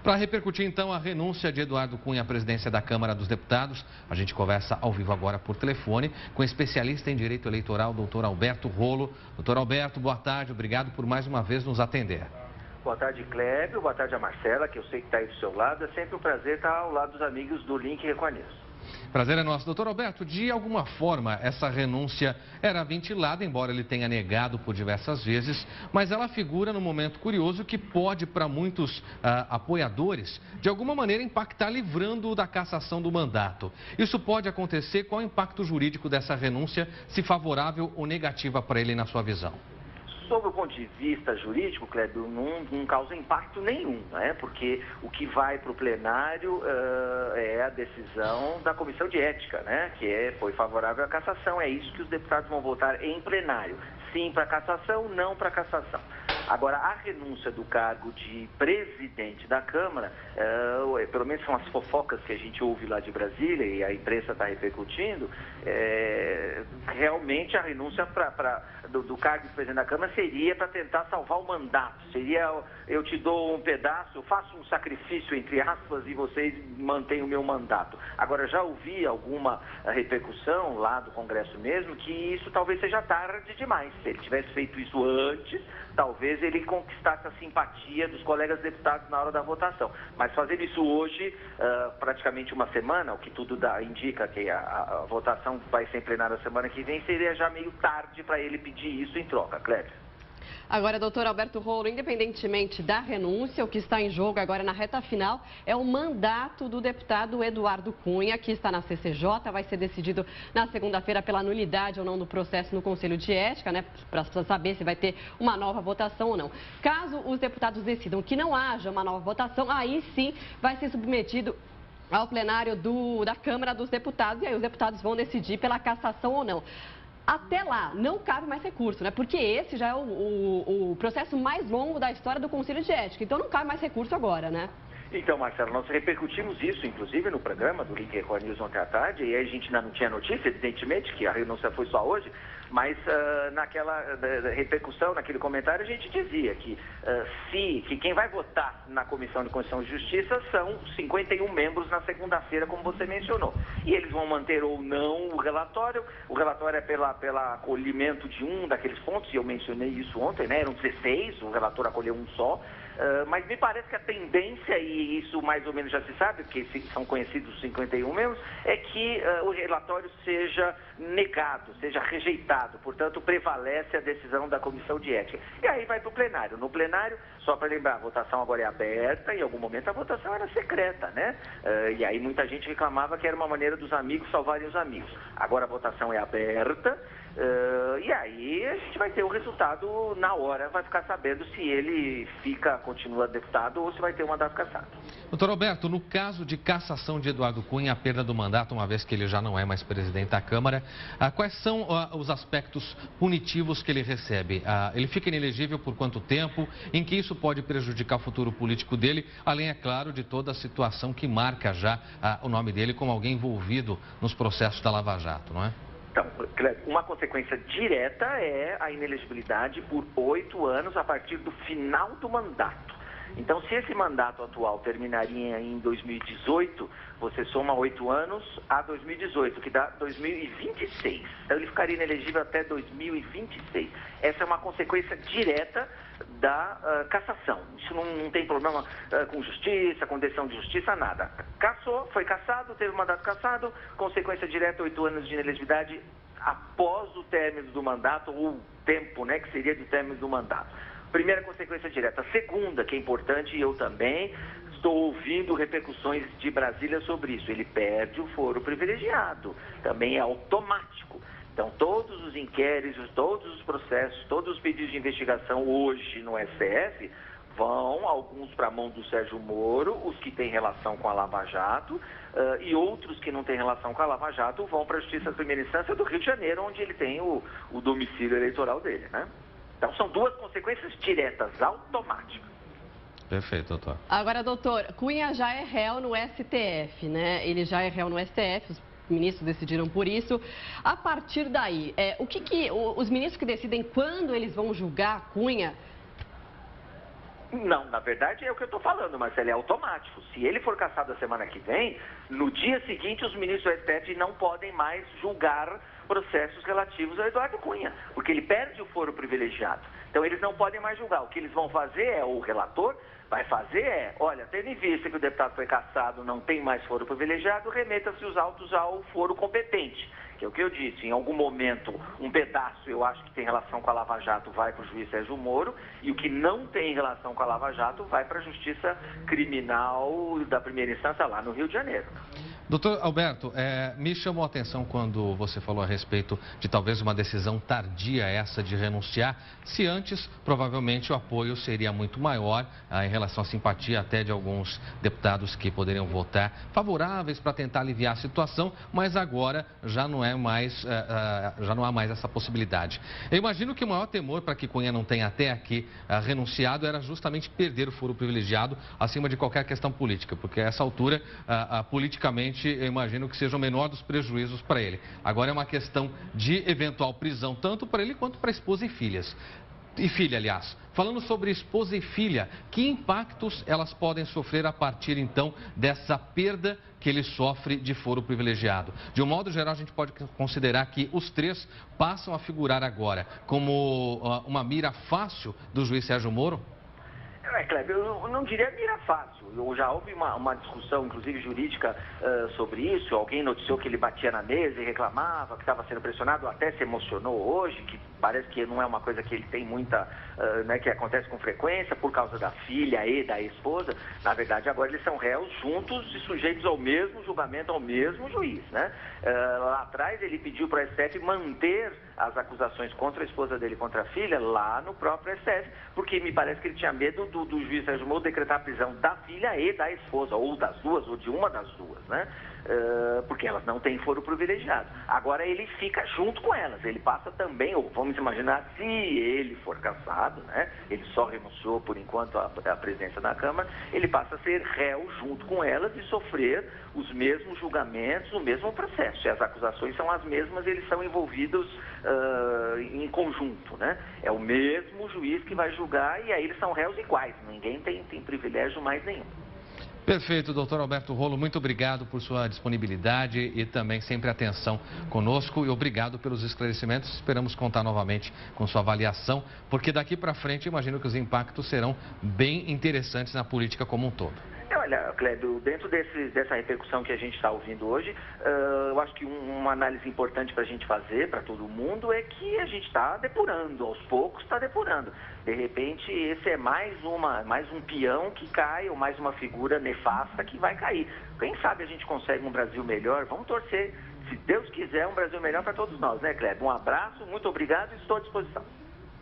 Para repercutir, então, a renúncia de Eduardo Cunha à presidência da Câmara dos Deputados, a gente conversa ao vivo agora por telefone com o especialista em direito eleitoral, doutor Alberto Rolo. Doutor Alberto, boa tarde, obrigado por mais uma vez nos atender. Boa tarde, Clébio. Boa tarde a Marcela, que eu sei que está aí do seu lado. É sempre um prazer estar ao lado dos amigos do Link Record News. Prazer é nosso. Doutor Alberto, de alguma forma essa renúncia era ventilada, embora ele tenha negado por diversas vezes, mas ela figura num momento curioso que pode, para muitos apoiadores, de alguma maneira impactar livrando da cassação do mandato. Isso pode acontecer? Qual é o impacto jurídico dessa renúncia, se favorável ou negativa para ele na sua visão? Sob o ponto de vista jurídico, Clébio, não causa impacto nenhum, né? Porque o que vai para o plenário é a decisão da Comissão de Ética, né? Foi favorável à cassação. É isso que os deputados vão votar em plenário. Sim para cassação, não para cassação. Agora, a renúncia do cargo de presidente da Câmara, pelo menos são as fofocas que a gente ouve lá de Brasília e a imprensa está repercutindo, realmente a renúncia do cargo de presidente da Câmara seria para tentar salvar o mandato. Seria, eu te dou um pedaço, eu faço um sacrifício, entre aspas, e vocês mantêm o meu mandato. Agora, já ouvi alguma repercussão lá do Congresso mesmo, que isso talvez seja tarde demais. Se ele tivesse feito isso antes, talvez ele conquistasse a simpatia dos colegas deputados na hora da votação. Mas fazer isso hoje, praticamente uma semana, o que tudo indica que a votação vai ser em plenário na semana que vem, seria já meio tarde para ele pedir isso em troca, Cléber. Agora, doutor Alberto Rolo, independentemente da renúncia, o que está em jogo agora na reta final é o mandato do deputado Eduardo Cunha, que está na CCJ, vai ser decidido na segunda-feira pela nulidade ou não do processo no Conselho de Ética, né, para saber se vai ter uma nova votação ou não. Caso os deputados decidam que não haja uma nova votação, aí sim vai ser submetido ao plenário da Câmara dos Deputados e aí os deputados vão decidir pela cassação ou não. Até lá, não cabe mais recurso, né? Porque esse já é o processo mais longo da história do Conselho de Ética. Então, não cabe mais recurso agora, né? Então, Marcelo, nós repercutimos isso, inclusive, no programa do Link Record News ontem à tarde, e aí a gente ainda não tinha notícia, evidentemente, que a renúncia foi só hoje, mas naquela repercussão, naquele comentário, a gente dizia que quem vai votar na Comissão de Constituição e Justiça são 51 membros na segunda-feira, como você mencionou. E eles vão manter ou não o relatório é pela acolhimento de um daqueles pontos, e eu mencionei isso ontem, né? Eram 16, o relator acolheu um só. Mas me parece que a tendência, e isso mais ou menos já se sabe, porque são conhecidos os 51 membros, é que o relatório seja negado, seja rejeitado. Portanto, prevalece a decisão da Comissão de Ética. E aí vai para o plenário. No plenário, só para lembrar, a votação agora é aberta, em algum momento a votação era secreta, né? E aí muita gente reclamava que era uma maneira dos amigos salvarem os amigos. Agora a votação é aberta. E aí a gente vai ter o resultado na hora, vai ficar sabendo se ele continua deputado ou se vai ter um mandato cassado. Doutor Alberto, no caso de cassação de Eduardo Cunha, a perda do mandato, uma vez que ele já não é mais presidente da Câmara, quais são os aspectos punitivos que ele recebe? Ele fica inelegível por quanto tempo? Em que isso pode prejudicar o futuro político dele? Além, é claro, de toda a situação que marca já o nome dele como alguém envolvido nos processos da Lava Jato, não é? Então, uma consequência direta é a inelegibilidade por 8 anos a partir do final do mandato. Então, se esse mandato atual terminaria em 2018, você soma 8 anos a 2018, que dá 2026. Então, ele ficaria inelegível até 2026. Essa é uma consequência direta da cassação. Isso não tem problema com justiça, com decisão de justiça, nada. Cassou, foi cassado, teve o mandato cassado, consequência direta, 8 anos de inelegibilidade após o término do mandato, ou o tempo, né, que seria do término do mandato. Primeira consequência direta. Segunda, que é importante, e eu também estou ouvindo repercussões de Brasília sobre isso, ele perde o foro privilegiado, também é automático. Então, todos os inquéritos, todos os processos, todos os pedidos de investigação hoje no STF vão, alguns para a mão do Sérgio Moro, os que têm relação com a Lava Jato, e outros que não têm relação com a Lava Jato vão para a Justiça de Primeira Instância do Rio de Janeiro, onde ele tem o domicílio eleitoral dele, né? Então, são duas consequências diretas, automáticas. Perfeito, doutor. Agora, doutor, Cunha já é réu no STF, né? Ele já é réu no STF, os ministros decidiram por isso. A partir daí, os ministros que decidem quando eles vão julgar Cunha, Não, na verdade é o que eu estou falando, Marcelo, é automático. Se ele for cassado a semana que vem, no dia seguinte os ministros do STF não podem mais julgar processos relativos ao Eduardo Cunha, porque ele perde o foro privilegiado. Então eles não podem mais julgar. O que eles vão fazer é, o relator vai fazer é, olha, tendo em vista que o deputado foi cassado, não tem mais foro privilegiado, remeta-se os autos ao foro competente. Que é o que eu disse, em algum momento, um pedaço eu acho que tem relação com a Lava Jato vai para o juiz Sérgio Moro, e o que não tem relação com a Lava Jato vai para a Justiça Criminal da primeira instância lá no Rio de Janeiro. Doutor Alberto, me chamou a atenção quando você falou a respeito de talvez uma decisão tardia essa de renunciar, se antes provavelmente o apoio seria muito maior em relação à simpatia até de alguns deputados que poderiam votar favoráveis para tentar aliviar a situação, mas agora já não há mais essa possibilidade. Eu imagino que o maior temor para que Cunha não tenha até aqui renunciado era justamente perder o foro privilegiado acima de qualquer questão política, porque a essa altura, politicamente, eu imagino que seja o menor dos prejuízos para ele. Agora é uma questão de eventual prisão, tanto para ele quanto para a esposa e filhas. E filha, aliás. Falando sobre esposa e filha, que impactos elas podem sofrer a partir, então, dessa perda que ele sofre de foro privilegiado? De um modo geral, a gente pode considerar que os três passam a figurar agora como uma mira fácil do juiz Sérgio Moro? Kleber, eu não diria mira fácil. Já houve uma discussão, inclusive jurídica, sobre isso. Alguém noticiou que ele batia na mesa e reclamava que estava sendo pressionado, até se emocionou hoje, que parece que não é uma coisa que ele tem muita, que acontece com frequência, por causa da filha e da esposa. Na verdade, agora eles são réus juntos e sujeitos ao mesmo julgamento, ao mesmo juiz, né? Lá atrás ele pediu para o STF manter as acusações contra a esposa dele e contra a filha lá no próprio STF, porque me parece que ele tinha medo do juiz Sérgio Moro decretar a prisão da filha e da esposa, ou das duas, ou de uma das duas, né? Porque elas não têm foro privilegiado. Agora ele fica junto com elas, ele passa também, ou vamos imaginar, se ele for cassado, né? Ele só renunciou por enquanto à presidência da Câmara, ele passa a ser réu junto com elas e sofrer os mesmos julgamentos, o mesmo processo. Se as acusações são as mesmas, eles são envolvidos em conjunto, né? É o mesmo juiz que vai julgar e aí eles são réus iguais, ninguém tem privilégio mais nenhum. Perfeito, doutor Alberto Rolo, muito obrigado por sua disponibilidade e também sempre atenção conosco e obrigado pelos esclarecimentos. Esperamos contar novamente com sua avaliação, porque daqui para frente imagino que os impactos serão bem interessantes na política como um todo. Olha, Kleber, dentro dessa repercussão que a gente está ouvindo hoje, eu acho que uma análise importante para a gente fazer, para todo mundo, é que a gente está depurando, aos poucos está depurando. De repente, esse é mais um peão que cai, ou mais uma figura nefasta que vai cair. Quem sabe a gente consegue um Brasil melhor? Vamos torcer, se Deus quiser, um Brasil melhor para todos nós, né, Kleber? Um abraço, muito obrigado e estou à disposição.